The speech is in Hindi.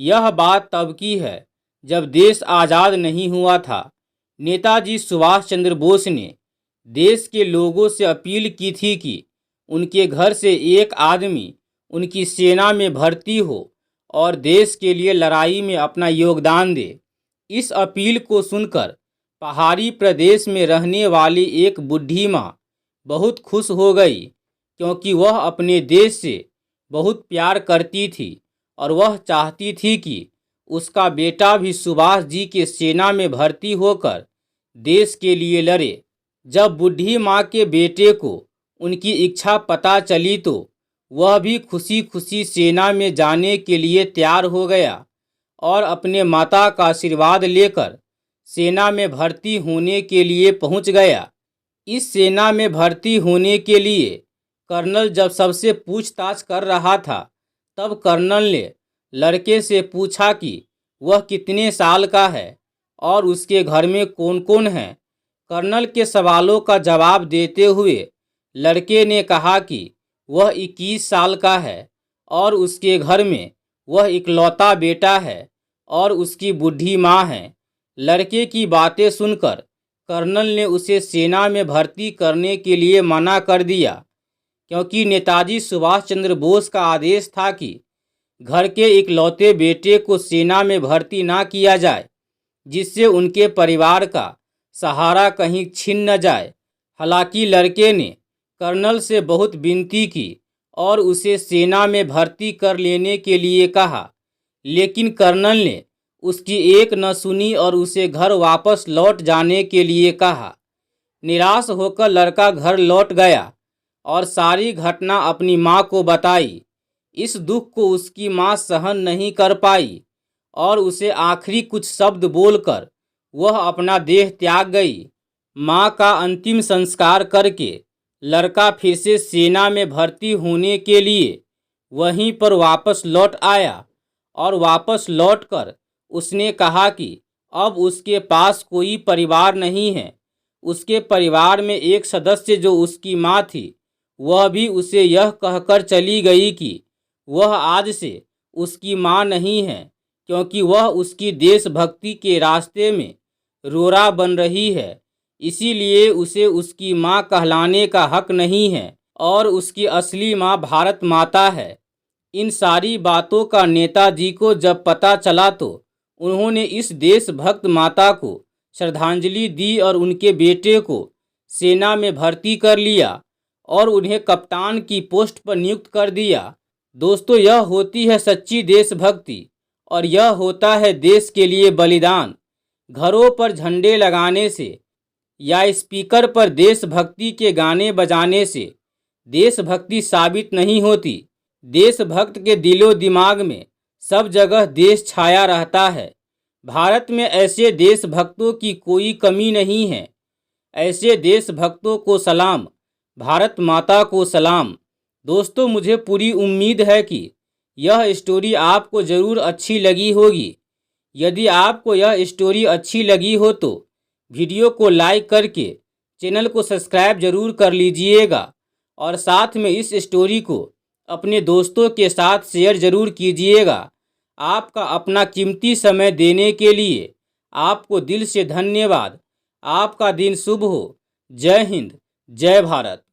यह बात तब की है जब देश आज़ाद नहीं हुआ था। नेताजी सुभाष चंद्र बोस ने देश के लोगों से अपील की थी कि उनके घर से एक आदमी उनकी सेना में भर्ती हो और देश के लिए लड़ाई में अपना योगदान दे। इस अपील को सुनकर पहाड़ी प्रदेश में रहने वाली एक बूढ़ी माँ बहुत खुश हो गई, क्योंकि वह अपने देश से बहुत प्यार करती थी और वह चाहती थी कि उसका बेटा भी सुभाष जी के सेना में भर्ती होकर देश के लिए लड़े। जब बूढ़ी माँ के बेटे को उनकी इच्छा पता चली तो वह भी खुशी खुशी सेना में जाने के लिए तैयार हो गया और अपने माता का आशीर्वाद लेकर सेना में भर्ती होने के लिए पहुंच गया। इस सेना में भर्ती होने के लिए कर्नल जब सबसे पूछताछ कर रहा था, तब कर्नल ने लड़के से पूछा कि वह कितने साल का है और उसके घर में कौन कौन है। कर्नल के सवालों का जवाब देते हुए लड़के ने कहा कि वह 21 साल का है और उसके घर में वह इकलौता बेटा है और उसकी बूढ़ी माँ है। लड़के की बातें सुनकर कर्नल ने उसे सेना में भर्ती करने के लिए मना कर दिया, क्योंकि नेताजी सुभाष चंद्र बोस का आदेश था कि घर के इकलौते बेटे को सेना में भर्ती ना किया जाए, जिससे उनके परिवार का सहारा कहीं छिन न जाए। हालांकि लड़के ने कर्नल से बहुत विनती की और उसे सेना में भर्ती कर लेने के लिए कहा, लेकिन कर्नल ने उसकी एक न सुनी और उसे घर वापस लौट जाने के लिए कहा। निराश होकर लड़का घर लौट गया और सारी घटना अपनी माँ को बताई। इस दुख को उसकी माँ सहन नहीं कर पाई और उसे आखिरी कुछ शब्द बोलकर वह अपना देह त्याग गई। माँ का अंतिम संस्कार करके लड़का फिर से सेना में भर्ती होने के लिए वहीं पर वापस लौट आया और वापस लौटकर उसने कहा कि अब उसके पास कोई परिवार नहीं है। उसके परिवार में एक सदस्य जो उसकी माँ थी, वह भी उसे यह कहकर चली गई कि वह आज से उसकी माँ नहीं है, क्योंकि वह उसकी देशभक्ति के रास्ते में रोड़ा बन रही है। इसीलिए उसे उसकी माँ कहलाने का हक नहीं है और उसकी असली माँ भारत माता है। इन सारी बातों का नेताजी को जब पता चला तो उन्होंने इस देशभक्त माता को श्रद्धांजलि दी और उनके बेटे को सेना में भर्ती कर लिया और उन्हें कप्तान की पोस्ट पर नियुक्त कर दिया। दोस्तों, यह होती है सच्ची देशभक्ति और यह होता है देश के लिए बलिदान। घरों पर झंडे लगाने से या स्पीकर पर देशभक्ति के गाने बजाने से देशभक्ति साबित नहीं होती। देशभक्त के दिलो दिमाग में सब जगह देश छाया रहता है। भारत में ऐसे देशभक्तों की कोई कमी नहीं है। ऐसे देशभक्तों को सलाम, भारत माता को सलाम। दोस्तों, मुझे पूरी उम्मीद है कि यह स्टोरी आपको ज़रूर अच्छी लगी होगी। यदि आपको यह स्टोरी अच्छी लगी हो तो वीडियो को लाइक करके चैनल को सब्सक्राइब जरूर कर लीजिएगा और साथ में इस स्टोरी को अपने दोस्तों के साथ शेयर जरूर कीजिएगा। आपका अपना कीमती समय देने के लिए आपको दिल से धन्यवाद। आपका दिन शुभ हो। जय हिंद, जय भारत।